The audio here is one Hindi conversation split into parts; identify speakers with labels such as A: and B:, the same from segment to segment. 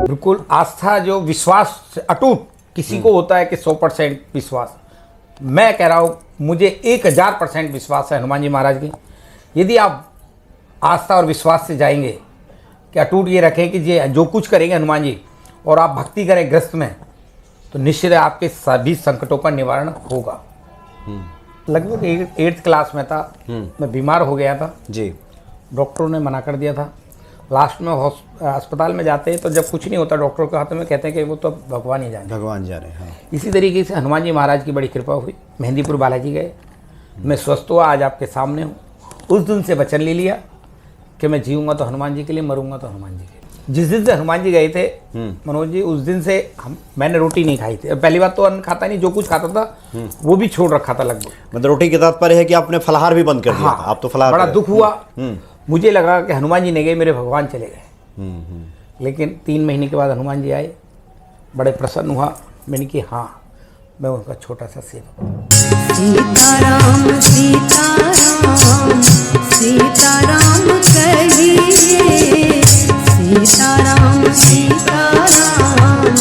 A: बिल्कुल आस्था, जो विश्वास अटूट किसी को होता है कि 100% विश्वास, मैं कह रहा हूँ मुझे 1000% विश्वास है हनुमान जी महाराज की। यदि आप आस्था और विश्वास से जाएंगे कि अटूट ये रखें कि ये जो कुछ करेंगे हनुमान जी और आप भक्ति करें ग्रस्त में, तो निश्चित है आपके सभी संकटों का निवारण होगा। लगभग 8th क्लास में था, मैं बीमार हो गया था
B: जी।
A: डॉक्टरों ने मना कर दिया था। लास्ट में अस्पताल में जाते हैं तो जब कुछ नहीं होता डॉक्टर के हाथ में कहते हैं कि वो तो भगवान ही जाने,
B: भगवान जाने। हाँ।
A: इसी तरीके से हनुमान जी महाराज की बड़ी कृपा हुई, मेहंदीपुर बालाजी गए, मैं स्वस्थ हुआ, आज आपके सामने हूँ। उस दिन से वचन ले लिया कि मैं जीऊँगा तो हनुमान जी के लिए, मरूंगा तो हनुमान जी के लिए। जिस दिन से हनुमान जी गए थे मनोज जी, उस दिन से मैंने रोटी नहीं खाई थी। पहली बात तो अन्न खाता नहीं, जो कुछ खाता था वो भी छोड़ रखा था लगभग।
B: मतलब रोटी के तात्पर्य है कि आपने फलाहार भी बंद कर दिया था। आप तो फलाहार
A: बड़ा दुख हुआ, मुझे लगा कि हनुमान जी नहीं गए, मेरे भगवान चले गए। लेकिन 3 महीने के बाद हनुमान जी आए, बड़े प्रसन्न हुआ। मैंने कि हाँ, मैं उनका छोटा सा सेवक हूँ।
C: सीताराम सीताराम सीताराम कहिए, सीताराम सीताराम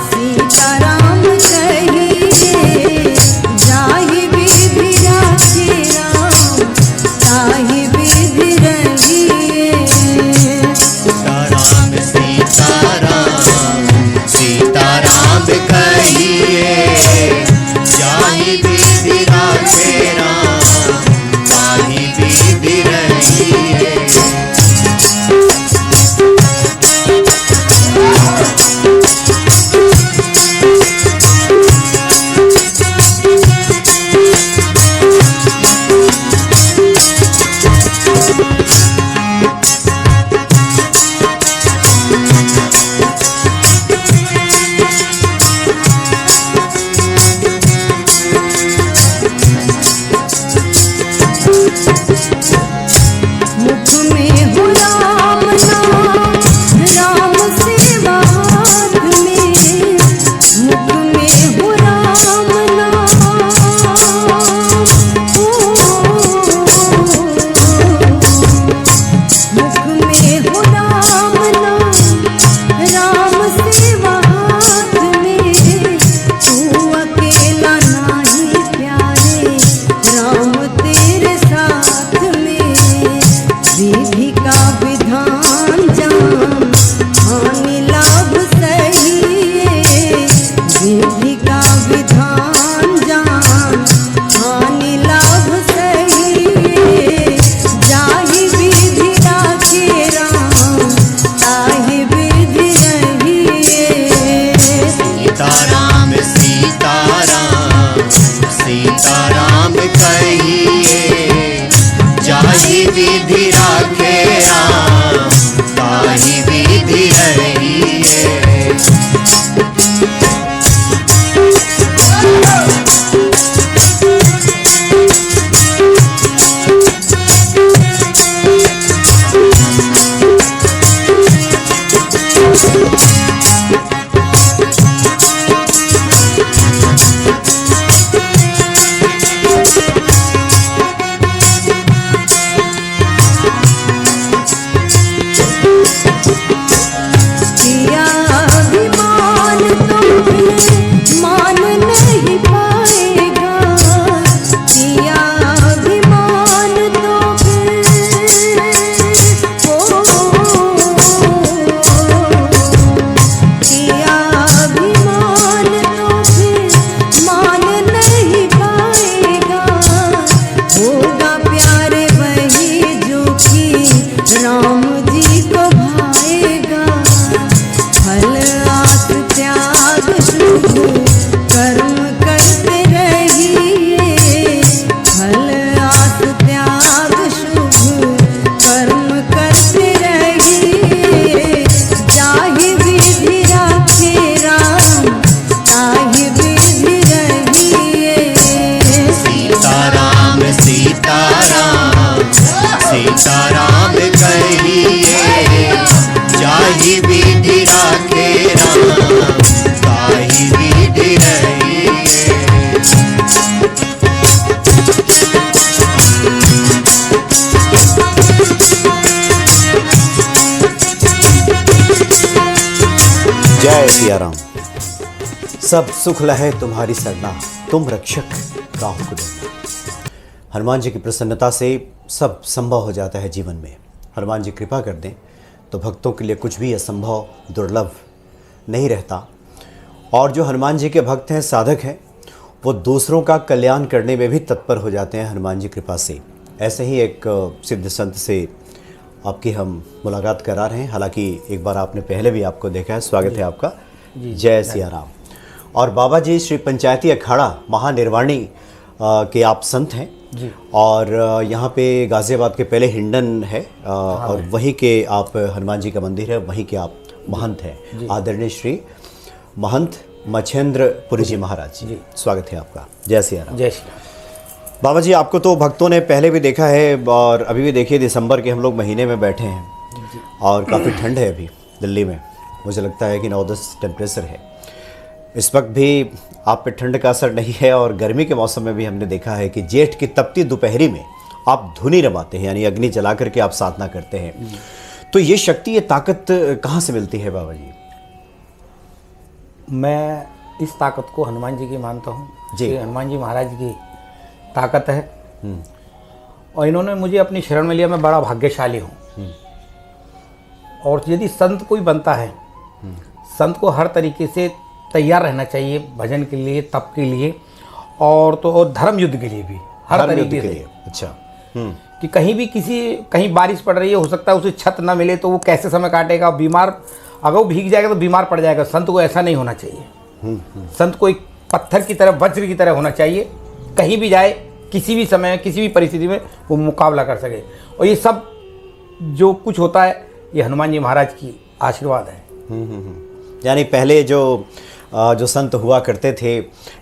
C: सीताराम कहिए, जाहि विधि राखे राम ताहि विधि रहिए।
D: सीताराम सीताराम सीताराम कहिए, जाहि विधि राखे राम ताहि विधि रहिए। सीताराम कहिए, जाहि विधि राखे राम ताहि विधि रहिए। सीताराम कहिए, जाहि विधि राखे राम ताहि विधि रहिए।
B: जय सिया राम। सब सुख लहे तुम्हारी सरना, तुम रक्षक काहू को डरना। हनुमान जी की प्रसन्नता से सब संभव हो जाता है जीवन में। हनुमान जी कृपा कर दें तो भक्तों के लिए कुछ भी असंभव दुर्लभ नहीं रहता। और जो हनुमान जी के भक्त हैं, साधक हैं, वो दूसरों का कल्याण करने में भी तत्पर हो जाते हैं हनुमान जी कृपा से। ऐसे ही एक सिद्ध संत से आपकी हम मुलाकात करा रहे हैं। हालांकि एक बार आपने पहले भी आपको देखा है। स्वागत है आपका। जय सिया राम। और बाबा जी श्री पंचायती अखाड़ा महानिर्वाणी के आप संत हैं
A: जी।
B: और यहाँ पे गाज़ियाबाद के पहले हिंडन है और वहीं के आप हनुमान जी का मंदिर है, वहीं के आप महंत हैं, आदरणीय श्री महंत मच्छेंद्रपुरी जी महाराज जी। स्वागत है आपका। जय सिया राम।
A: जय श्री राम।
B: बाबा जी, आपको तो भक्तों ने पहले भी देखा है और अभी भी देखिए, दिसंबर के हम लोग महीने में बैठे हैं और काफ़ी ठंड है अभी दिल्ली में। मुझे लगता है कि 9-10 टेम्परेचर है इस वक्त भी। आप पे ठंड का असर नहीं है और गर्मी के मौसम में भी हमने देखा है कि जेठ की तपती दोपहरी में आप धुनी रमाते हैं, यानी अग्नि जला करके आप साधना करते हैं। तो ये शक्ति, ये ताकत कहाँ से मिलती है बाबा जी?
A: मैं इस ताकत को हनुमान जी की मानता हूँ
B: जी।
A: कि हनुमान जी महाराज की ताकत है और इन्होंने मुझे अपनी शरण में लिया। मैं बड़ा भाग्यशाली हूँ। और यदि संत कोई बनता है, संत को हर तरीके से तैयार रहना चाहिए, भजन के लिए, तप के लिए और तो धर्म युद्ध के लिए भी, हर तरीके से।
B: अच्छा।
A: कि कहीं भी कहीं बारिश पड़ रही है, हो सकता है उसे छत ना मिले तो वो कैसे समय काटेगा, बीमार, अगर वो भीग जाएगा तो बीमार पड़ जाएगा। संत को ऐसा नहीं होना चाहिए। संत को एक पत्थर की तरह, वज्र की तरह होना चाहिए। कहीं भी जाए, किसी भी समय, किसी भी परिस्थिति में वो मुकाबला कर सके। और ये सब जो कुछ होता है, ये हनुमान जी महाराज की आशीर्वाद है।
B: यानी पहले जो संत हुआ करते थे,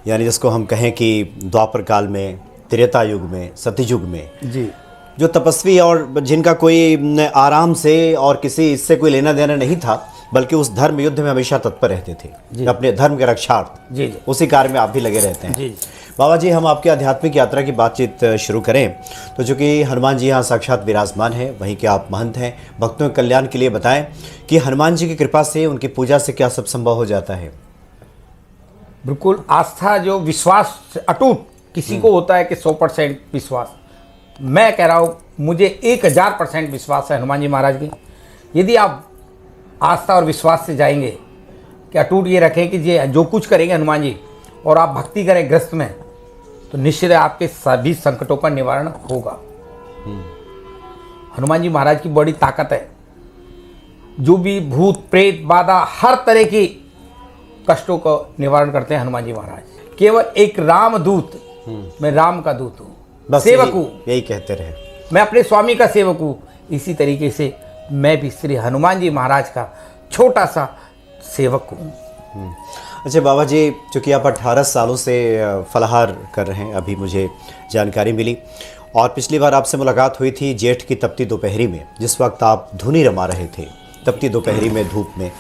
B: यानी जिसको हम कहें कि द्वापर काल में, त्रेता युग में, सतयुग में
A: जी,
B: जो तपस्वी और जिनका कोई आराम से और किसी इससे कोई लेना देना नहीं था, बल्कि उस धर्म युद्ध में हमेशा तत्पर रहते थे, अपने धर्म के रक्षार्थ।
A: जी जी,
B: उसी कार्य में आप भी लगे रहते हैं।
A: जी।
B: बाबा जी, हम आपके आध्यात्मिक यात्रा की बातचीत शुरू करें तो चूँकि हनुमान जी यहाँ साक्षात विराजमान हैं, वहीं के आप महंत हैं, भक्तों के कल्याण के लिए बताएं कि हनुमान जी की कृपा से, उनकी पूजा से क्या सब संभव हो जाता है?
A: बिल्कुल। आस्था, जो विश्वास अटूट किसी को होता है कि 100% विश्वास, मैं कह रहा हूँ मुझे 1000% विश्वास है हनुमान जी महाराज की। यदि आप आस्था और विश्वास से जाएंगे, कि अटूट ये रखें कि जो कुछ करेंगे हनुमान जी और आप भक्ति करें ग्रस्त में, तो निश्चित है आपके सभी संकटों का निवारण होगा। हनुमान जी महाराज की बड़ी ताकत है। जो भी भूत प्रेत बाधा, हर तरह की कष्टों का निवारण करते हैं हनुमान जी महाराज। केवल एक रामदूत, मैं राम का दूत हूँ,
B: बस
A: सेवक हूँ।
B: यही कहते रहे।
A: मैं अपने स्वामी का सेवक हूँ। इसी तरीके से मैं भी श्री हनुमान जी महाराज का छोटा सा सेवक हूँ।
B: अच्छा बाबा जी, चूँकि आप 18 सालों से फलाहार कर रहे हैं, अभी मुझे जानकारी मिली, और पिछली बार आपसे मुलाकात हुई थी जेठ की तपती दोपहरी में, जिस वक्त आप धुनी रमा रहे थे तपती दोपहरी में, धूप में।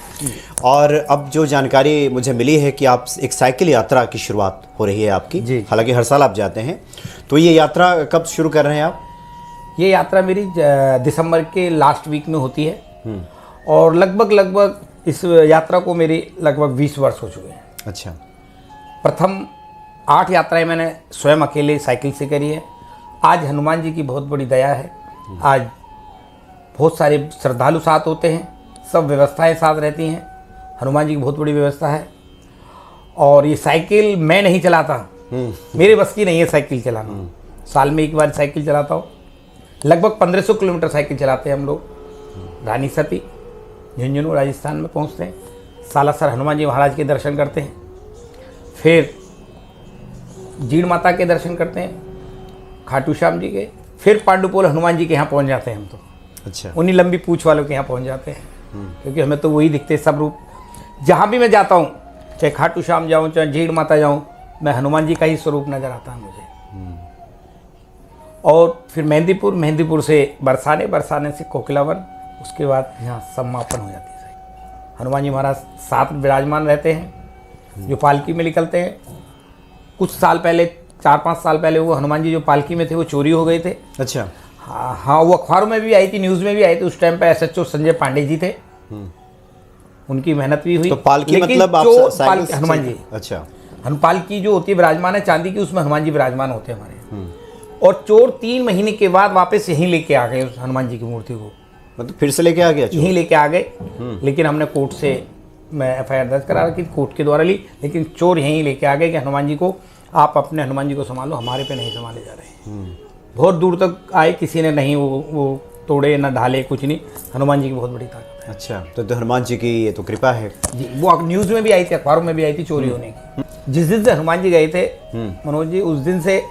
B: और अब जो जानकारी मुझे मिली है कि आप एक साइकिल यात्रा की शुरुआत हो रही है आपकी। हालांकि हर साल आप जाते हैं, तो ये यात्रा कब शुरू कर रहे हैं आप?
A: ये यात्रा मेरी दिसंबर के लास्ट वीक में होती है और लगभग इस यात्रा को मेरी लगभग 20 वर्ष हो चुके हैं।
B: अच्छा।
A: प्रथम 8 यात्राएं मैंने स्वयं अकेले साइकिल से करी है। आज हनुमान जी की बहुत बड़ी दया है, आज बहुत सारे श्रद्धालु साथ होते हैं, सब व्यवस्थाएं साथ रहती हैं। हनुमान जी की बहुत बड़ी व्यवस्था है। और ये साइकिल मैं नहीं चलाता, मेरे बस की नहीं है साइकिल चलाना। साल में एक बार साइकिल चलाता हूँ। लगभग 1500 किलोमीटर साइकिल चलाते हैं हम लोग। रानी सती, झुंझुनू राजस्थान में पहुँचते हैं, सालासर हनुमान जी महाराज के दर्शन करते हैं, फिर जीण माता के दर्शन करते हैं, खाटू श्याम जी के, फिर पांडुपोल हनुमान जी के यहाँ पहुँच जाते हैं हम तो।
B: अच्छा।
A: उन्हीं लंबी पूँछ वालों के यहाँ पहुँच जाते हैं, क्योंकि हमें तो वही दिखते सब रूप। जहाँ भी मैं जाता हूँ, चाहे खाटू श्याम जाऊँ, चाहे जीण माता जाऊँ, मैं हनुमान जी का ही स्वरूप नज़र आता है मुझे। और फिर मेहंदीपुर से बरसाने से कोकिलावन, उसके बाद यहाँ समापन हो जाती है। हनुमान जी महाराज साथ विराजमान रहते हैं, जो पालकी में निकलते हैं। कुछ साल पहले, 4-5 साल पहले, वो हनुमान जी जो पालकी में थे वो चोरी हो गए थे।
B: अच्छा।
A: हाँ, वो अखबारों में भी आई थी, न्यूज़ में भी आई थी। उस टाइम पे SHO संजय पांडे जी थे। उनकी मेहनत भी हुई।
B: तो पालकी
A: लेकिन
B: मतलब आप
A: जो
B: साइकिल
A: पालकी
B: से
A: हनुमान जी,
B: अच्छा।
A: पालकी जो होती है विराजमान है चांदी की, उसमें हनुमान जी विराजमान होते हैं हमारे। और चोर 3 महीने के बाद वापस यहीं लेके आ गए उस हनुमान जी की मूर्ति को,
B: मतलब फिर से लेके आ गया चोर?
A: यहीं लेके आ गए। लेकिन हमने कोर्ट से मैं एफआईआर दर्ज करा रखी, कोर्ट के द्वारा ली, लेकिन चोर यहीं लेके आ गए कि हनुमान जी को आप अपने हनुमान जी को संभालो, हमारे पे नहीं संभाले जा रहे। बहुत दूर तक आए, किसी ने नहीं वो तोड़े ना ढाले, कुछ नहीं। हनुमान जी की बहुत बड़ी ताकत है।
B: अच्छा, तो हनुमान जी की ये तो कृपा है
A: जी। वो न्यूज़ में भी आई थी, अखबारों में भी आई थी चोरी होने की। जिस दिन से हनुमान जी गए थे मनोज जी, उस दिन से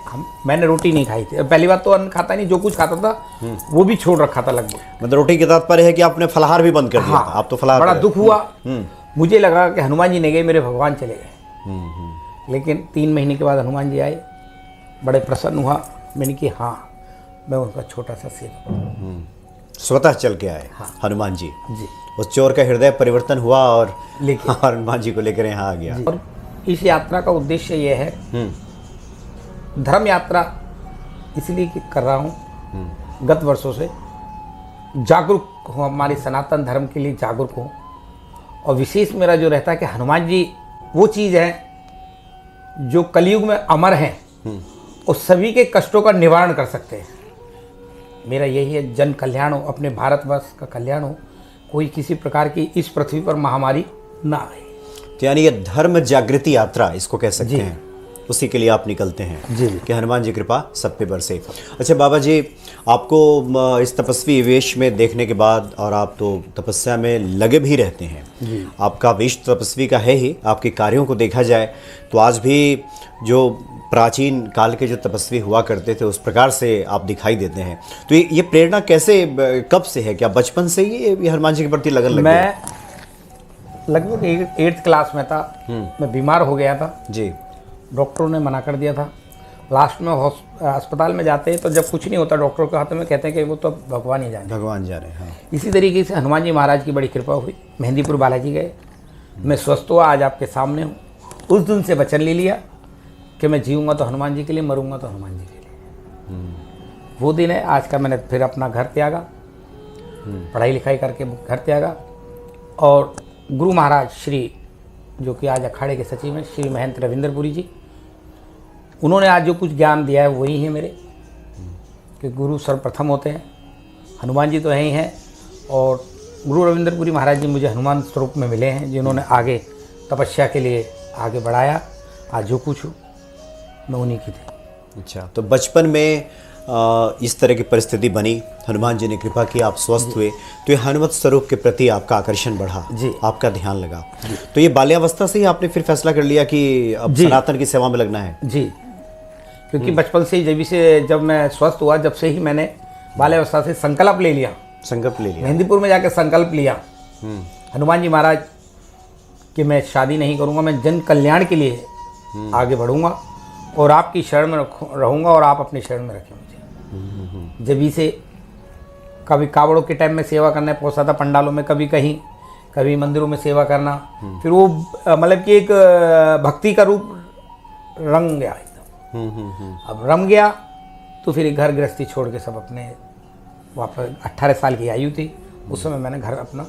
A: मैंने रोटी नहीं खाई थी। पहली बात तो अन्न खाता नहीं, जो कुछ खाता था वो भी छोड़ रखा था लगभग।
B: मतलब रोटी के तात्पर्य है कि आपने फलाहार भी बंद कर दिया था। आप तो फलाहार
A: बड़ा
B: कर
A: दुख हुआ। मुझे लगा कि हनुमान जी नहीं गए, मेरे भगवान चले गए। लेकिन 3 महीने के बाद हनुमान जी आए, बड़े प्रसन्न हुआ। मैंने कि हाँ, मैं उनका छोटा सा सेवक।
B: स्वतः चल के आए हनुमान जी।
A: जी।
B: उस चोर का हृदय परिवर्तन हुआ और
A: लेकिन
B: हनुमान जी को लेकर यहाँ आ गया।
A: और इस यात्रा का उद्देश्य ये है, धर्म यात्रा इसलिए कर रहा हूँ, गत वर्षों से जागरूक हूँ, हमारे सनातन धर्म के लिए जागरूक हूँ। और विशेष मेरा जो रहता है कि हनुमान जी वो चीज़ है जो कलयुग में अमर है और सभी के कष्टों का निवारण कर सकते हैं। मेरा यही है, जन कल्याण हो, अपने भारतवर्ष का कल्याण हो, कोई किसी प्रकार की इस पृथ्वी पर महामारी ना आए।
B: तो यानी ये धर्म जागृति यात्रा इसको कह सकते
A: जी।
B: हैं, उसी के लिए आप निकलते हैं
A: जी।
B: कि हनुमान जी कृपा सब पे बरसे। अच्छा बाबा जी, आपको इस तपस्वी वेश में देखने के बाद, और आप तो तपस्या में लगे भी रहते हैं, आपका वेश तपस्वी का है ही, आपके कार्यों को देखा जाए तो आज भी जो प्राचीन काल के जो तपस्वी हुआ करते थे उस प्रकार से आप दिखाई देते हैं। तो ये प्रेरणा कैसे, कब से है? क्या बचपन से ही ये हनुमान जी के प्रति लगन लग गई?
A: मैं लगभग 8th क्लास में था, मैं बीमार हो गया था
B: जी।
A: डॉक्टरों ने मना कर दिया था। लास्ट में अस्पताल में जाते हैं तो जब कुछ नहीं होता डॉक्टरों के हाथ में कहते हैं कि वो तो भगवान ही जाने।
B: भगवान जा रहे हैं। हाँ।
A: इसी तरीके से हनुमान जी महाराज की बड़ी कृपा हुई, मेहंदीपुर बालाजी गए, मैं स्वस्थ हुआ, आज आपके सामने हूँ। उस दिन से वचन ले लिया कि मैं जीऊँगा तो हनुमान जी के लिए, मरूंगा तो हनुमान जी के लिए। वो दिन है आज का। मैंने फिर अपना घर त्यागा, पढ़ाई लिखाई करके घर त्यागा, और गुरु महाराज श्री, जो कि आज अखाड़े के सचिव हैं, श्री महंत रविंद्रपुरी जी, उन्होंने आज जो कुछ ज्ञान दिया है वही है मेरे, कि गुरु सर्वप्रथम होते हैं, हनुमान जी तो हैं ही हैं। और गुरु रविंद्रपुरी महाराज जी मुझे हनुमान स्वरूप में मिले हैं, जिन्होंने आगे तपस्या के लिए आगे बढ़ाया। आज जो कुछ हूँ मैं उन्हीं की थी।
B: अच्छा, तो बचपन में इस तरह की परिस्थिति बनी, हनुमान जी ने कृपा की, आप स्वस्थ हुए, तो ये हनुमत स्वरूप के प्रति आपका आकर्षण बढ़ा,
A: जी।
B: आपका ध्यान लगा। तो ये बाल्यावस्था से ही आपने फिर फैसला कर लिया कि अब
A: जी।
B: सनातन की सेवा में लगना है?
A: जी, क्योंकि बचपन से ही जब मैं स्वस्थ हुआ, जब से ही मैंने बाल्यावस्था से संकल्प ले लिया,
B: संकल्प ले लिया।
A: मेहंदीपुर में जाकर संकल्प लिया हनुमान जी महाराज कि मैं शादी नहीं करूंगा, मैं जन कल्याण के लिए आगे बढ़ूंगा और आपकी शरण में रहूंगा और आप अपनी शरण में रखें मुझे। जब से कभी कावड़ों के टाइम में सेवा करना पहुंचा था, पंडालों में, कभी कहीं, कभी मंदिरों में सेवा करना। फिर वो मतलब कि एक भक्ति का रूप रंग गया एकदम। अब रंग गया तो फिर घर गृहस्थी छोड़ के सब अपने वापस, 18 साल की आयु थी उस समय मैंने घर अपना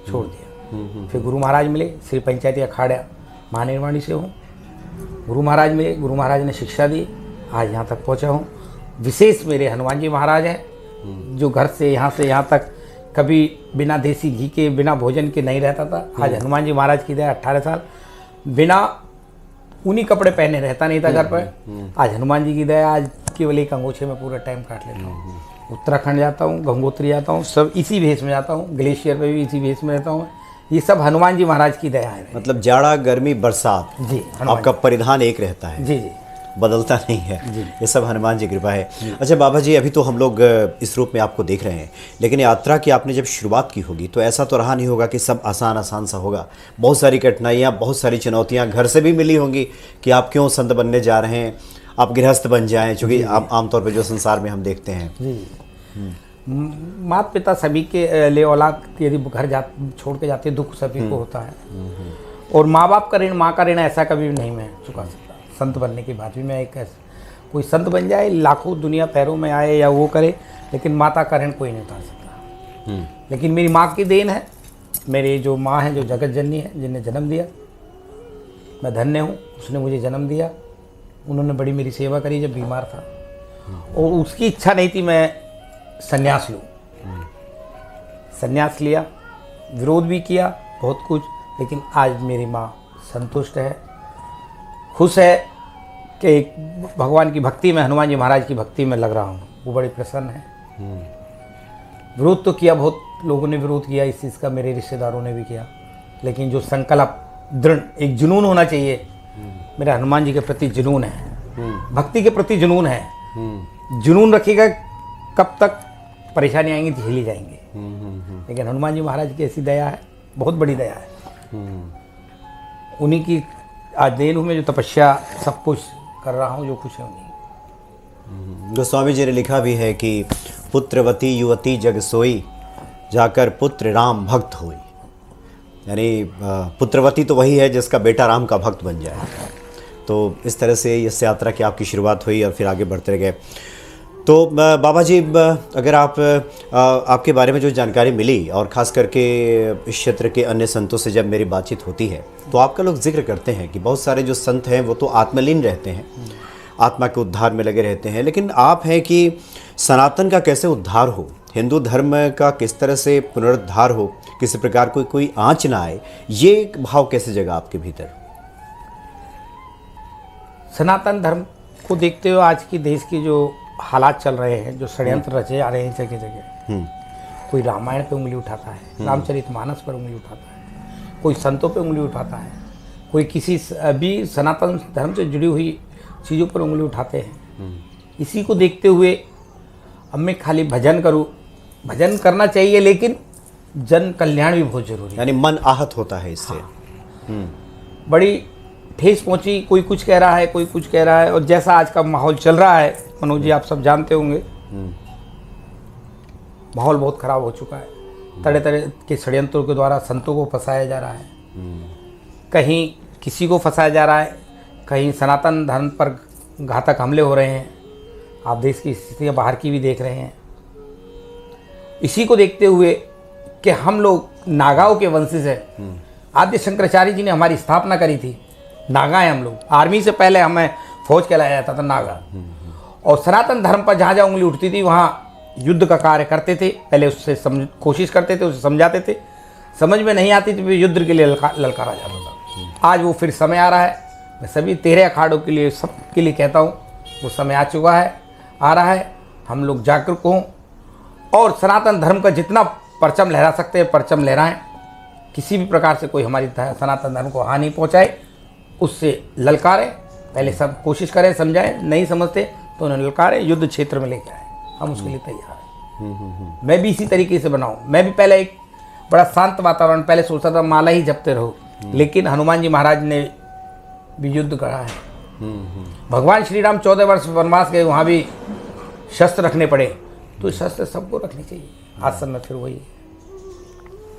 A: छोड़ दिया। फिर गुरु महाराज मिले, श्री पंचायती अखाड़ा महानिर्वाणी से हूँ। गुरु महाराज मिले, गुरु महाराज ने शिक्षा दी, आज यहाँ तक पहुँचा हूँ। विशेष मेरे हनुमान जी महाराज हैं, जो घर से यहाँ तक कभी बिना देसी घी के, बिना भोजन के नहीं रहता था। आज हनुमान जी महाराज की दया, 18 साल बिना ऊनी कपड़े पहने रहता नहीं था घर पर। आज हनुमान जी की दया, आज केवल एक अंगोछे में पूरा टाइम काट लेता हूँ। उत्तराखंड जाता हूँ, गंगोत्री जाता हूँ, सब इसी भेष में जाता हूँ, ग्लेशियर पे भी इसी भेष में रहता हूँ। ये सब हनुमान जी महाराज की दया है।
B: मतलब जाड़ा, गर्मी, बरसात,
A: जी,
B: आपका परिधान एक रहता है,
A: जी जी,
B: बदलता नहीं है। ये सब हनुमान जी की कृपा है। अच्छा बाबा जी, अभी तो हम लोग इस रूप में आपको देख रहे हैं, लेकिन यात्रा की आपने जब शुरुआत की होगी तो ऐसा तो रहा नहीं होगा कि सब आसान आसान सा होगा। बहुत सारी कठिनाइयाँ, बहुत सारी चुनौतियाँ घर से भी मिली होंगी कि आप क्यों संत बनने जा रहे हैं, आप गृहस्थ बन जाएं, चूँकि आमतौर पर जो संसार में हम देखते हैं।
A: जी। माता पिता सभी के लिए औलाद यदि घर छोड़ के जाते, दुख सभी को होता है। और माँ बाप का ऋण, माँ का ऋण ऐसा कभी भी नहीं मैं चुका सकता। संत बनने के बाद भी मैं एक कोई संत बन जाए, लाखों दुनिया पैरों में आए या वो करे, लेकिन माता का ऋण कोई नहीं उतार सकता। लेकिन मेरी माँ की देन है मेरी जो माँ है, जो जगत जननी है, जिन्हें जन्म दिया, मैं धन्य हूँ, उसने मुझे जन्म दिया। उन्होंने बड़ी मेरी सेवा करी जब बीमार था, और उसकी इच्छा नहीं थी मैं संन्यास लूँ। संन्यास लिया, विरोध भी किया बहुत कुछ, लेकिन आज मेरी माँ संतुष्ट है, खुश है कि भगवान की भक्ति में, हनुमान जी महाराज की भक्ति में लग रहा हूँ। वो बड़ी प्रसन्न है। विरोध तो किया, बहुत लोगों ने विरोध किया इस चीज़ का, मेरे रिश्तेदारों ने भी किया, लेकिन जो संकल्प दृढ़, एक जुनून होना चाहिए। मेरा हनुमान जी के प्रति जुनून है, भक्ति के प्रति जुनून है। जुनून रखिएगा, कब तक परेशानी आएंगी झेली जाएंगे। लेकिन हनुमान जी महाराज की ऐसी दया है, बहुत बड़ी दया है। उन्हीं की आज देन हूँ मैं, जो तपस्या सब कुछ कर रहा हूँ, जो कुछ है उन्हीं।
B: गोस्वामी जी ने लिखा भी है कि पुत्रवती युवती जग सोई, जाकर पुत्र राम भक्त होई। यानी पुत्रवती तो वही है जिसका बेटा राम का भक्त बन जाए। तो इस तरह से इस यात्रा की आपकी शुरुआत हुई और फिर आगे बढ़ते गए। तो बाबा जी, अगर आपके बारे में जो जानकारी मिली, और ख़ास करके इस क्षेत्र के अन्य संतों से जब मेरी बातचीत होती है, तो आपका लोग जिक्र करते हैं कि बहुत सारे जो संत हैं वो तो आत्मलीन रहते हैं, आत्मा के उद्धार में लगे रहते हैं, लेकिन आप हैं कि सनातन का कैसे उद्धार हो, हिंदू धर्म का किस तरह से पुनरुद्धार हो, किसी प्रकार कोई आँच ना आए, ये भाव कैसे जगा आपके भीतर?
A: सनातन धर्म को देखते हुए आज की देश की जो हालात चल रहे हैं, जो षड्यंत्र रचे जा रहे हैं जगह जगह, कोई रामायण पे उंगली उठाता है, रामचरितमानस पर उंगली उठाता है, कोई संतों पे उंगली उठाता है, कोई किसी भी सनातन धर्म से जुड़ी हुई चीज़ों पर उंगली उठाते हैं। इसी को देखते हुए अब मैं खाली भजन करूँ, भजन करना चाहिए, लेकिन जन कल्याण भी बहुत जरूरी है।
B: यानी मन आहत होता है इससे।
A: बड़ी ठेस पहुंची, कोई कुछ कह रहा है, कोई कुछ कह रहा है, और जैसा आज का माहौल चल रहा है मनोज जी, आप सब जानते होंगे, माहौल बहुत खराब हो चुका है। तरह तरह के षड्यंत्रों के द्वारा संतों को फंसाया जा रहा है, कहीं किसी को फंसाया जा रहा है, कहीं सनातन धर्म पर घातक हमले हो रहे हैं। आप देश की स्थितियाँ बाहर की भी देख रहे हैं। इसी को देखते हुए कि हम लोग नागाओं के वंशज हैं, आद्य शंकराचार्य जी ने हमारी स्थापना करी थी। नागा हैं हम लोग, आर्मी से पहले हमें फौज कहलाया जाता था नागा। और सनातन धर्म पर जहाँ जहाँ उंगली उठती थी वहाँ युद्ध का कार्य करते थे। पहले उससे कोशिश करते थे, उसे समझाते थे, समझ में नहीं आती तो युद्ध के लिए ललकारा जाता था। आज वो फिर समय आ रहा है। मैं सभी 13 अखाड़ों के लिए, सबके लिए कहता हूँ, वो समय आ चुका है, आ रहा है। हम लोग जागरूक हों और सनातन धर्म का जितना परचम लहरा सकते हैं परचम लहराएं। किसी भी प्रकार से कोई हमारी सनातन धर्म को हानि पहुंचाए उससे ललकारें। पहले सब कोशिश करें, समझाएं, नहीं समझते तो उन्हें ललकारें, युद्ध क्षेत्र में लेके आए। हम उसके लिए तैयार हैं। मैं भी इसी तरीके से बनाऊं। मैं भी पहले एक बड़ा शांत वातावरण, पहले सोचता था माला ही जपते रहो, लेकिन हनुमान जी महाराज ने भी युद्ध करा है। भगवान श्री राम 14 वर्ष वनवास गए, वहाँ भी शस्त्र रखने पड़े, तो शस्त्र सबको रखने चाहिए। आज समय फिर वही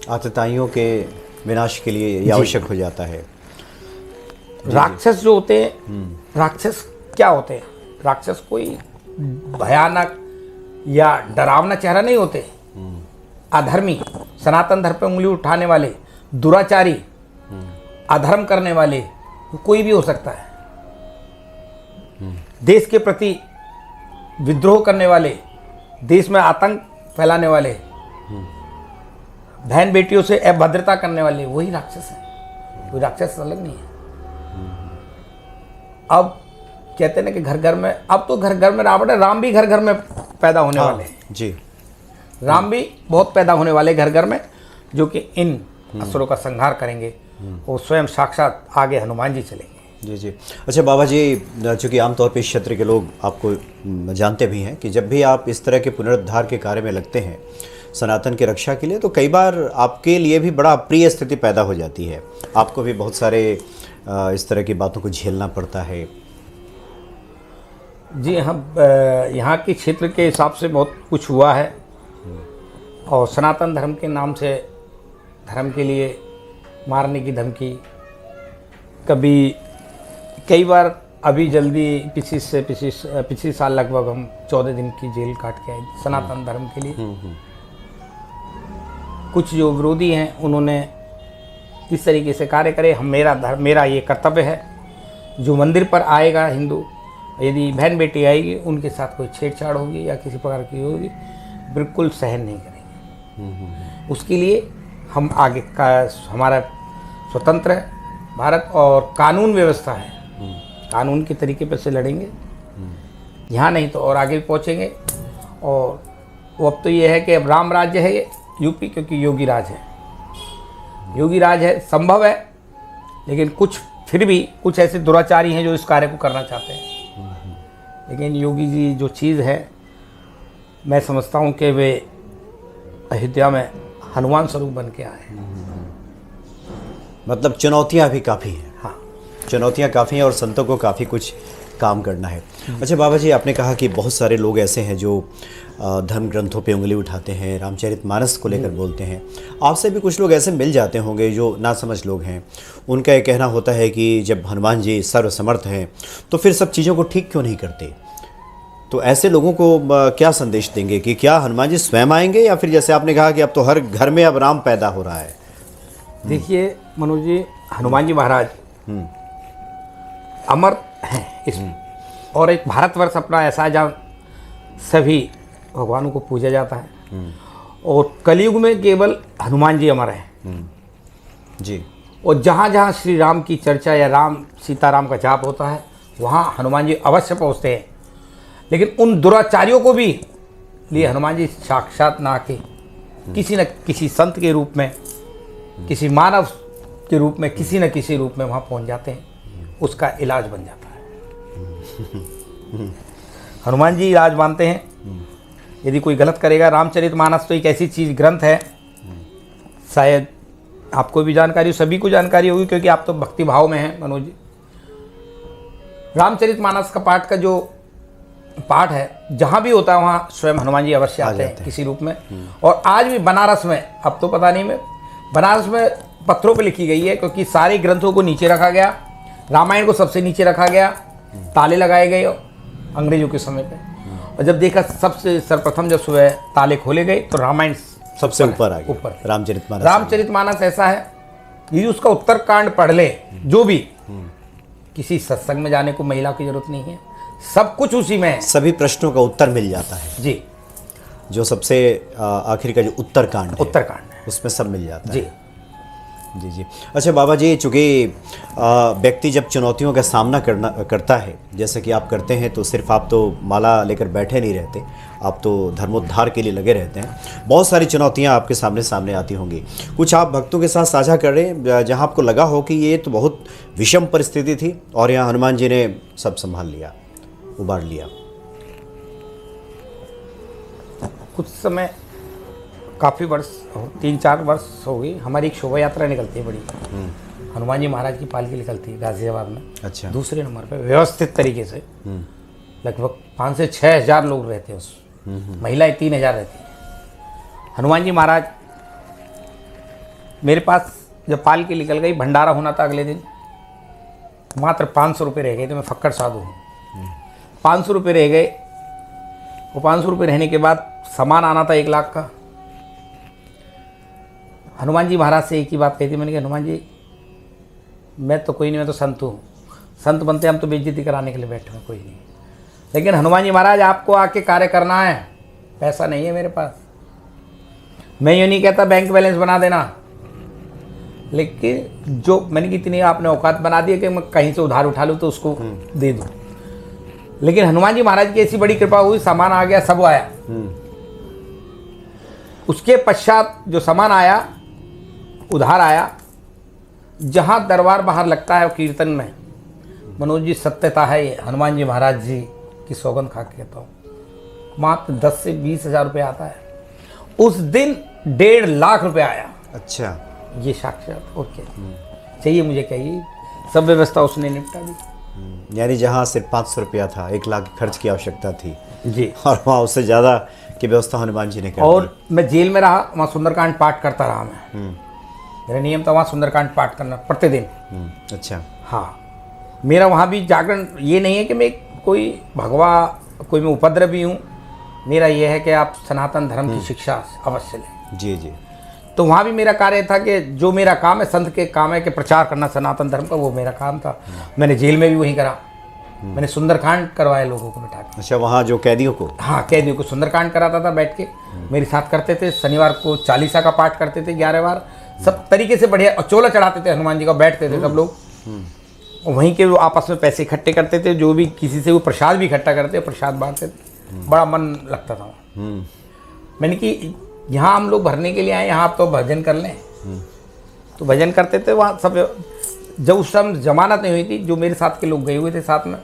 B: आतताइयों के विनाश के लिए ये आवश्यक हो जाता है।
A: राक्षस जो होते हैं, राक्षस क्या होते हैं? राक्षस कोई भयानक या डरावना चेहरा नहीं होते। अधर्मी, सनातन धर्म पर उंगली उठाने वाले, दुराचारी, अधर्म करने वाले, कोई भी हो सकता है। देश के प्रति विद्रोह करने वाले, देश में आतंक फैलाने वाले, बहन बेटियों से अभद्रता करने वाले, वही राक्षस है। कोई राक्षस अलग नहीं है। अब कहते हैं ना कि घर घर में, अब तो घर घर में रावण है, राम भी घर घर में पैदा होने वाले हैं जी। राम भी बहुत पैदा होने वाले घर घर में, जो कि इन असुरों का संहार करेंगे। वो स्वयं साक्षात आगे हनुमान जी चलेंगे।
B: जी जी। अच्छा बाबा जी, चूँकि आमतौर पे इस क्षेत्र के लोग आपको जानते भी हैं कि जब भी आप इस तरह के पुनरुद्धार के कार्य में लगते हैं सनातन की रक्षा के लिए, तो कई बार आपके लिए भी बड़ा अप्रिय स्थिति पैदा हो जाती है। आपको भी बहुत सारे इस तरह की बातों को झेलना पड़ता है।
A: जी हाँ, यहाँ के क्षेत्र के हिसाब से बहुत कुछ हुआ है, और सनातन धर्म के नाम से धर्म के लिए मारने की धमकी, कभी कई बार, अभी जल्दी पिछली साल लगभग हम 14 दिन की जेल काट के आए सनातन धर्म के लिए। कुछ जो विरोधी हैं उन्होंने इस तरीके से कार्य करे। हम मेरा ये कर्तव्य है, जो मंदिर पर आएगा हिंदू, यदि बहन बेटी आएगी उनके साथ कोई छेड़छाड़ होगी या किसी प्रकार की होगी, बिल्कुल सहन नहीं करेंगे। उसके लिए हम आगे का हमारा स्वतंत्र है भारत और कानून व्यवस्था है, कानून के तरीके पर से लड़ेंगे, यहाँ नहीं तो और आगे भी पहुँचेंगे। और वो अब तो ये है कि अब राम राज्य है ये यूपी, क्योंकि योगी राज है, योगी राज है, संभव है। लेकिन कुछ फिर भी कुछ ऐसे दुराचारी हैं जो इस कार्य को करना चाहते हैं। लेकिन योगी जी जो चीज़ है, मैं समझता हूँ कि वे अयोध्या में हनुमान स्वरूप बन के आए हैं।
B: मतलब चुनौतियाँ भी काफ़ी हैं।
A: हाँ,
B: चुनौतियाँ काफ़ी हैं और संतों को काफ़ी कुछ काम करना है। अच्छा बाबा जी, आपने कहा कि बहुत सारे लोग ऐसे हैं जो धर्म ग्रंथों पे उंगली उठाते हैं, रामचरितमानस को लेकर बोलते हैं। आपसे भी कुछ लोग ऐसे मिल जाते होंगे जो नासमझ लोग हैं। उनका ये कहना होता है कि जब हनुमान जी सर्वसमर्थ हैं तो फिर सब चीज़ों को ठीक क्यों नहीं करते। तो ऐसे लोगों को क्या संदेश देंगे कि क्या हनुमान जी स्वयं आएंगे, या फिर जैसे आपने कहा कि अब तो हर घर में अब राम पैदा हो रहा है।
A: देखिए मनोज जी, हनुमान जी महाराज अमर हैं इसमें, और एक भारतवर्ष अपना ऐसा है जहाँ सभी भगवानों को पूजा जाता है, और कलयुग में केवल हनुमान जी अमर हैं
B: जी।
A: और जहाँ जहाँ श्री राम की चर्चा या राम सीताराम का जाप होता है वहाँ हनुमान जी अवश्य पहुँचते हैं। लेकिन उन दुराचारियों को भी लिए हनुमान जी साक्षात ना आके किसी न किसी संत के रूप में, किसी मानव के रूप में, किसी न किसी रूप में वहाँ पहुँच जाते हैं, उसका इलाज बन जाता है। हनुमान जी इलाज मानते हैं। यदि कोई गलत करेगा, रामचरितमानस तो एक ऐसी चीज़ ग्रंथ है, शायद आपको भी जानकारी हो, सभी को जानकारी होगी, क्योंकि आप तो भक्ति भाव में हैं मनोज जी। रामचरितमानस का पाठ का जो पाठ है, जहाँ भी होता है वहाँ स्वयं हनुमान जी अवश्य आते हैं किसी रूप में। और आज भी बनारस में, अब तो पता नहीं, में बनारस में पत्थरों पे लिखी गई है, क्योंकि सारे ग्रंथों को नीचे रखा गया, रामायण को सबसे नीचे रखा गया, ताले लगाए गए अंग्रेजों के समय पे। और जब देखा सबसे सर्वप्रथम जब सुबह ताले खोले गए तो रामायण
B: सबसे ऊपर आ गया,
A: ऊपर।
B: रामचरितमानस
A: ऐसा है, यदि उसका उत्तरकांड पढ़ ले जो भी, किसी सत्संग में जाने को महिला की जरूरत नहीं है, सब कुछ उसी में है।
B: सभी प्रश्नों का उत्तर मिल जाता है
A: जी।
B: जो सबसे आखिर का जो उत्तरकांड
A: है
B: उसमें सब मिल जाता
A: जी।
B: है। जी जी। अच्छा बाबा जी, चूँकि व्यक्ति जब चुनौतियों का सामना करता है, जैसे कि आप करते हैं, तो सिर्फ आप तो माला लेकर बैठे नहीं रहते, आप तो धर्मोद्धार के लिए लगे रहते हैं। बहुत सारी चुनौतियां आपके सामने आती होंगी। कुछ आप भक्तों के साथ साझा कर रहे हैं जहां आपको लगा हो कि ये तो बहुत विषम परिस्थिति थी और यहाँ हनुमान जी ने सब संभाल लिया, उबार लिया।
A: कुछ समय, काफ़ी वर्ष, 3-4 वर्ष हो गई, हमारी एक शोभा यात्रा निकलती है बड़ी, हनुमान जी महाराज की पालकी निकलती है गाजियाबाद में।
B: अच्छा।
A: दूसरे नंबर पे व्यवस्थित तरीके से लगभग 5 से 6 हज़ार लोग रहते हैं, उस महिलाएं 3 हज़ार रहती हैं। हनुमान जी महाराज मेरे पास जब पालकी निकल गई, भंडारा होना था अगले दिन, मात्र 500 रुपये रह गए। तो मैं फक्कड़ साधु हूँ, 500 रुपये रह गए। वो 500 रुपये रहने के बाद सामान आना था 1 लाख का। हनुमान जी महाराज से एक ही बात कही थी मैंने कि हनुमान जी, मैं तो कोई नहीं, मैं तो संत हूँ, संत बनते हम तो बेइज्जती कराने के लिए बैठे हैं, कोई नहीं। लेकिन हनुमान जी महाराज, आपको आके कार्य करना है, पैसा नहीं है मेरे पास। मैं ये नहीं कहता बैंक बैलेंस बना देना, लेकिन जो मैंने कितनी आपने औकात बना दी है कि मैं कहीं से उधार उठा लूँ तो उसको दे दूँ। लेकिन हनुमान जी महाराज की ऐसी बड़ी कृपा हुई, सामान आ गया, सब आया। उसके पश्चात जो सामान आया, उधार आया, जहाँ दरबार बाहर लगता है कीर्तन में, मनोज जी सत्यता है ये, हनुमान जी महाराज जी की सौगंध खा के कहता हूँ, मात्र 10 से 20 हज़ार रुपये आता है। उस दिन 1.5 लाख रुपये आया।
B: अच्छा।
A: ये साक्षात, और क्या चाहिए मुझे, चाहिए सब व्यवस्था उसने निपटा दी।
B: यानी जहाँ सिर्फ 500 रुपया था, 1 लाख खर्च की आवश्यकता थी
A: जी,
B: और वहाँ उससे ज़्यादा की व्यवस्था हनुमान जी ने कर दी।
A: और मैं जेल में रहा, वहाँ सुंदरकांड पाठ करता रहा मैं। मेरा नियम था वहाँ सुंदरकांड पाठ करना प्रतिदिन।
B: अच्छा।
A: हाँ, मेरा वहाँ भी जागरण, ये नहीं है कि मैं कोई भगवा, कोई मैं उपद्रवी हूँ। मेरा ये है कि आप सनातन धर्म की शिक्षा अवश्य लें।
B: जी जी।
A: तो वहाँ भी मेरा कार्य था कि जो मेरा काम है, संत के काम है कि प्रचार करना सनातन धर्म का, वो मेरा काम था। मैंने जेल में भी वही करा। मैंने सुंदरकांड करवाए लोगों को बिठा के।
B: अच्छा, वहाँ जो कैदियों को?
A: हाँ, कैदियों को सुंदरकांड कराता था बैठ के, मेरे साथ करते थे। शनिवार को चालीसा का पाठ करते थे 11 बार, सब तरीके से बढ़िया। और चोला चढ़ाते थे हनुमान जी का, बैठते थे सब लोग। और वहीं के वो आपस में पैसे इकट्ठे करते थे, जो भी किसी से वो प्रसाद भी इकट्ठा करते, प्रसाद बांटते थे। बड़ा मन लगता था। मैंने कि यहाँ हम लोग भरने के लिए आए, यहाँ आप तो भजन कर लें। तो भजन करते थे वहाँ सब। जब उस समय जमानत नहीं हुई थी, जो मेरे साथ के लोग गए हुए थे साथ में,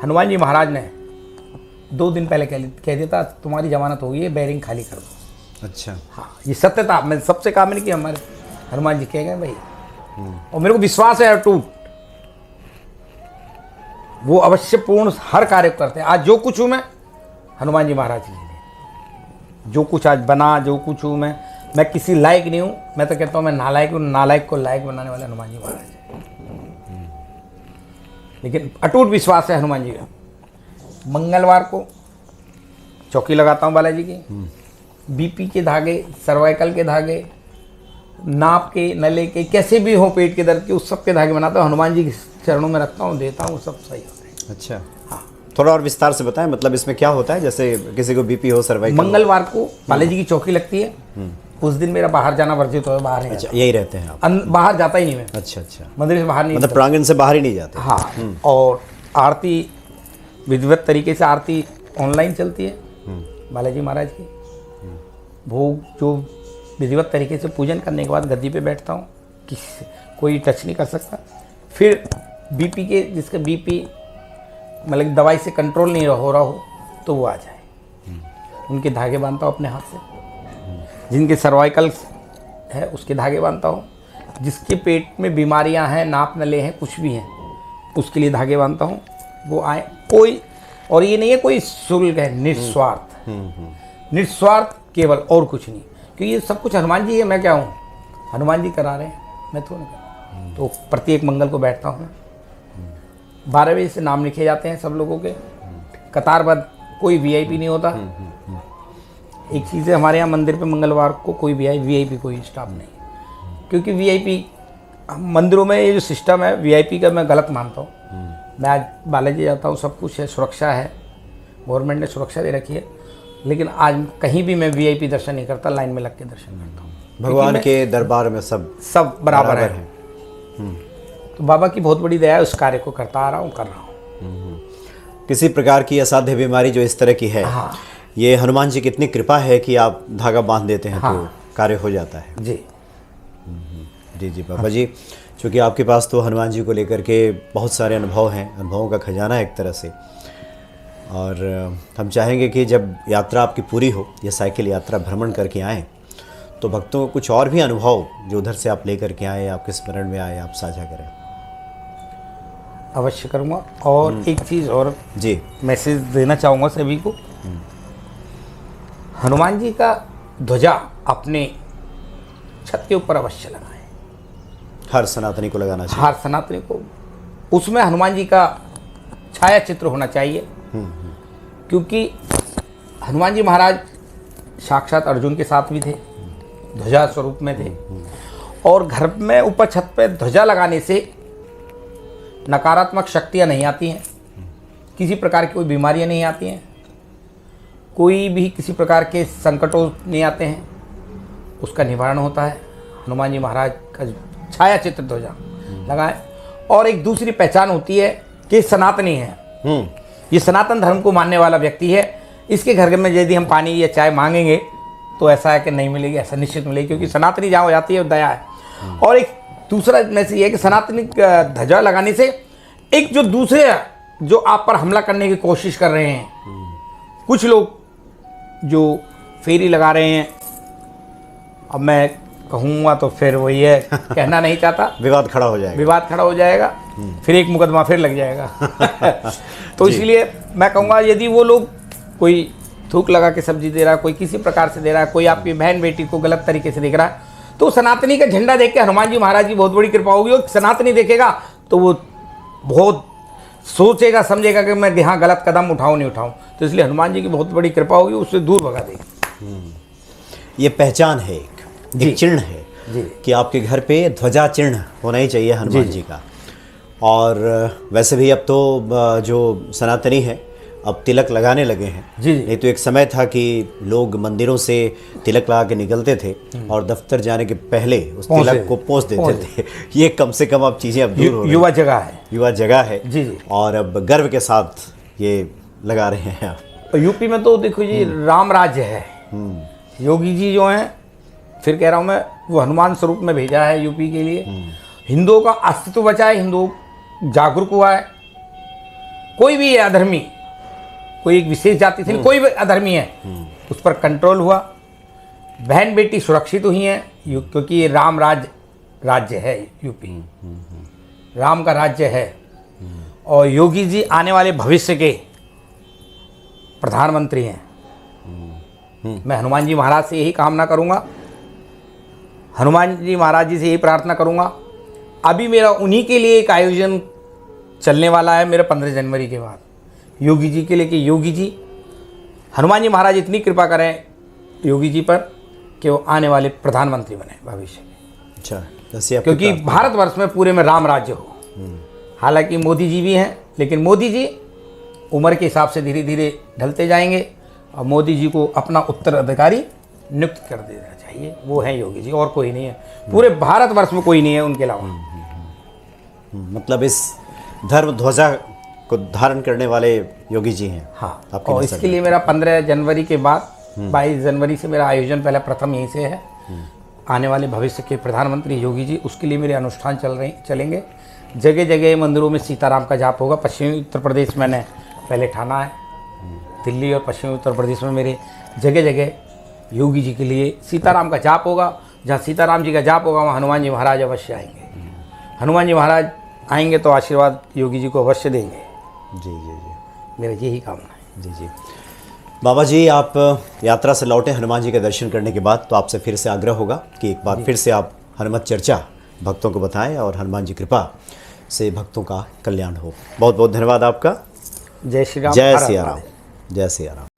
A: हनुमान जी महाराज ने 2 दिन पहले कह दिया था, तुम्हारी जमानत हो गई है, बैरिंग खाली कर दो।
B: अच्छा।
A: हाँ, ये सत्य था। मैं सबसे काम नहीं किया, हमारे हनुमान जी कह गए भाई। और मेरे को विश्वास है अटूट, वो अवश्य पूर्ण हर कार्य करते हैं। आज जो कुछ हूँ मैं, हनुमान जी महाराज के लिए। जो कुछ आज बना, जो कुछ हूँ मैं किसी लायक नहीं हूँ। मैं तो कहता हूँ मैं नालायक हूँ, नालायक को लायक बनाने वाले हनुमान जी महाराज हैं। लेकिन अटूट विश्वास है हनुमान जी का। मंगलवार को चौकी लगाता हूँ बालाजी की। बीपी के धागे, सर्वाइकल के धागे, नाप के, नले के, कैसे भी हो, पेट के दर्द के, उस सब के धागे बनाता हूँ, हनुमान जी के चरणों में रखता हूँ, देता हूँ, सब सही होता है।
B: अच्छा, हाँ, थोड़ा और विस्तार से बताएं, मतलब इसमें क्या होता है? जैसे किसी को बीपी हो, सर्वाइकल।
A: मंगलवार को बालाजी की चौकी लगती है। उस दिन मेरा बाहर जाना वर्जित हो, बाहर नहीं।
B: अच्छा, यही रहते हैं आप?
A: बाहर जाता ही नहीं मैं।
B: अच्छा अच्छा,
A: मंदिर से बाहर नहीं,
B: मतलब प्रांगण से बाहर ही नहीं जाते?
A: हाँ। और आरती विधिवत तरीके से, आरती ऑनलाइन चलती है बालाजी महाराज की। भोग जो विधिवत तरीके से पूजन करने के बाद गद्दी पे बैठता हूँ, कोई टच नहीं कर सकता। फिर बीपी के, जिसका बीपी मतलब दवाई से कंट्रोल नहीं हो रहा हो, तो वो आ जाए, उनके धागे बांधता हूँ अपने हाथ से। जिनके सर्वाइकल है उसके धागे बांधता हूँ। जिसके पेट में बीमारियां हैं, नाप नले हैं, कुछ भी हैं, उसके लिए धागे बांधता हूँ, वो आए। कोई, और ये नहीं है कोई शुल्क है, निस्वार्थ। निस्वार्थ केवल, और कुछ नहीं। क्योंकि ये सब कुछ हनुमान जी है, मैं क्या हूँ? हनुमान जी करा रहे हैं, मैं थोड़ा नहीं। तो प्रत्येक मंगल को बैठता हूँ। 12 बजे से नाम लिखे जाते हैं सब लोगों के, कतारबद्ध, कोई वीआईपी नहीं होता। एक चीज़ है, हमारे यहाँ मंदिर पे मंगलवार को कोई वीआईपी कोई स्टाफ नहीं, क्योंकि वीआईपी मंदिरों में ये जो सिस्टम है वीआईपी का, मैं गलत मानता हूँ। मैं आज बालाजी जाता हूँ, सब कुछ है, सुरक्षा है, गवर्नमेंट ने सुरक्षा दे रखी है, लेकिन आज कहीं भी मैं वीआईपी दर्शन नहीं करता, लाइन में लग के दर्शन करता हूँ।
B: भगवान के दरबार में सब
A: बराबर है। तो बाबा की बहुत बड़ी दया है, उस कार्य को करता आ रहा हूँ, कर रहा हूँ।
B: किसी प्रकार की असाध्य बीमारी जो इस तरह की है,
A: हाँ।
B: ये हनुमान जी की इतनी कृपा है कि आप धागा बांध देते हैं,
A: हाँ।
B: तो कार्य हो जाता है।
A: जी
B: जी जी बाबा जी, चूँकि आपके पास तो हनुमान जी को लेकर के बहुत सारे अनुभव हैं, अनुभवों का खजाना है एक तरह से, और हम चाहेंगे कि जब यात्रा आपकी पूरी हो, ये साइकिल यात्रा भ्रमण करके आएँ, तो भक्तों को कुछ और भी अनुभव जो उधर से आप लेकर के आए, आपके स्मरण में आए, आप साझा करें।
A: अवश्य करूँगा। और एक चीज़ और
B: जी
A: मैसेज देना चाहूँगा सभी को, हनुमान जी का ध्वजा अपने छत के ऊपर अवश्य लगाएं।
B: हर सनातनी को लगाना चाहिए।
A: हर सनातनी को, उसमें हनुमान जी का छाया चित्र होना चाहिए। क्योंकि हनुमान जी महाराज साक्षात अर्जुन के साथ भी थे, ध्वजा स्वरूप में थे। और घर में ऊपर छत पे ध्वजा लगाने से नकारात्मक शक्तियाँ नहीं आती हैं, किसी प्रकार की कोई बीमारियाँ नहीं आती हैं, कोई भी किसी प्रकार के संकटों नहीं आते हैं, उसका निवारण होता है। हनुमान जी महाराज का छाया चित्र ध्वजा लगाएं। और एक दूसरी पहचान होती है कि सनातनी है, ये सनातन धर्म को मानने वाला व्यक्ति है। इसके घर में यदि हम पानी या चाय मांगेंगे तो ऐसा है कि नहीं मिलेगी, ऐसा निश्चित मिलेगी, क्योंकि सनातनी जहाँ हो जाती है दया है। और एक दूसरा मैसेज ये है कि सनातनी ध्वजा लगाने से एक जो दूसरे जो आप पर हमला करने की कोशिश कर रहे हैं, कुछ लोग जो फेरी लगा रहे हैं, अब मैं कहूँगा तो फिर वही है, कहना नहीं चाहता,
B: विवाद खड़ा हो जाएगा,
A: विवाद खड़ा हो जाएगा, फिर एक मुकदमा फिर लग जाएगा। तो इसलिए मैं कहूँगा यदि वो लोग कोई थूक लगा के सब्जी दे रहा है, कोई किसी प्रकार से दे रहा है, कोई आपकी बहन बेटी को गलत तरीके से देख रहा है, तो सनातनी का झंडा देख के हनुमान जी महाराज की बहुत बड़ी कृपा होगी। और सनातनी देखेगा तो वो बहुत सोचेगा समझेगा कि मैं यहाँ गलत कदम उठाऊँ नहीं उठाऊँ, तो इसलिए हनुमान जी की बहुत बड़ी कृपा होगी, उससे दूर भगा देगी।
B: ये पहचान है एक,
A: जी।
B: एक चिन्ह है
A: जी।
B: कि आपके घर पे ध्वजा चिन्ह होना ही चाहिए हनुमान जी का। और वैसे भी अब तो जो सनातनी है अब तिलक लगाने लगे हैं।
A: जी, जी।
B: नहीं तो एक समय था कि लोग मंदिरों से तिलक लगा के निकलते थे और दफ्तर जाने के पहले उस
A: पहुँच
B: तिलक
A: देते
B: को पोंछ देते
A: पहुँच
B: थे। ये कम से कम अब चीज़ें अब दूर हो रही
A: युवा जगह है।
B: युवा जगह है।
A: जी, जी।
B: और अब गर्व के साथ ये लगा रहे हैं आप।
A: और यूपी में तो देखो जी राम राज्य है। योगी जी जो हैं, फिर कह रहा हूँ मैं, वो हनुमान स्वरूप में भेजा है यूपी के लिए। हिंदुओं का अस्तित्व बचा है, हिंदू जागरूक हुआ है। कोई भी अधर्मी, कोई एक विशेष जाति से नहीं, कोई भी अधर्मी है, उस पर कंट्रोल हुआ। बहन बेटी सुरक्षित हुई हैं क्योंकि ये राम राज्य है यूपी, राम का राज्य है। और योगी जी आने वाले भविष्य के प्रधानमंत्री हैं। मैं हनुमान जी महाराज से यही कामना करूंगा, हनुमान जी महाराज जी से यही प्रार्थना करूंगा। अभी मेरा उन्हीं के लिए एक आयोजन चलने वाला है मेरे 15 जनवरी के बाद, योगी जी के लिए, कि योगी जी, हनुमान जी महाराज इतनी कृपा करें योगी जी पर कि वो आने वाले प्रधानमंत्री बने भविष्य में।
B: अच्छा, जैसे आपकी
A: क्योंकि
B: प्रार्थना।
A: भारतवर्ष में पूरे में राम राज्य हो। हालांकि मोदी जी भी हैं, लेकिन मोदी जी उम्र के हिसाब से धीरे धीरे ढलते जाएंगे और मोदी जी को अपना उत्तराधिकारी नियुक्त कर देना चाहिए। वो है योगी जी, और कोई नहीं है पूरे भारतवर्ष में, कोई नहीं है उनके अलावा।
B: मतलब इस धर्म ध्वजा को धारण करने वाले योगी जी हैं।
A: हाँ,
B: आपकी
A: और
B: नज़र
A: इसके
B: में।
A: लिए मेरा 15 जनवरी के बाद 22 जनवरी से मेरा आयोजन पहला प्रथम यहीं से है। आने वाले भविष्य के प्रधानमंत्री योगी जी, उसके लिए मेरे अनुष्ठान चलेंगे। जगह जगह मंदिरों में सीताराम का जाप होगा। पश्चिमी उत्तर प्रदेश मैंने पहले ठाना है, दिल्ली और पश्चिमी उत्तर प्रदेश में मेरे जगह जगह योगी जी के लिए सीताराम का जाप होगा। जहाँ सीताराम जी का जाप होगा वहाँ हनुमान जी महाराज अवश्य आएंगे। हनुमान जी महाराज आएंगे तो आशीर्वाद योगी जी को अवश्य देंगे।
B: जी जी जी
A: मेरा यही कामना है।
B: जी जी। बाबा जी, आप यात्रा से लौटे हनुमान जी के दर्शन करने के बाद, तो आपसे फिर से आग्रह होगा कि एक बार फिर से आप हनुमत चर्चा भक्तों को बताएं और हनुमान जी कृपा से भक्तों का कल्याण हो। बहुत बहुत धन्यवाद आपका।
A: जय श्री राम।
B: जय
A: हर हर
B: सिया राम।
A: महादेव।
B: जय सिया राम।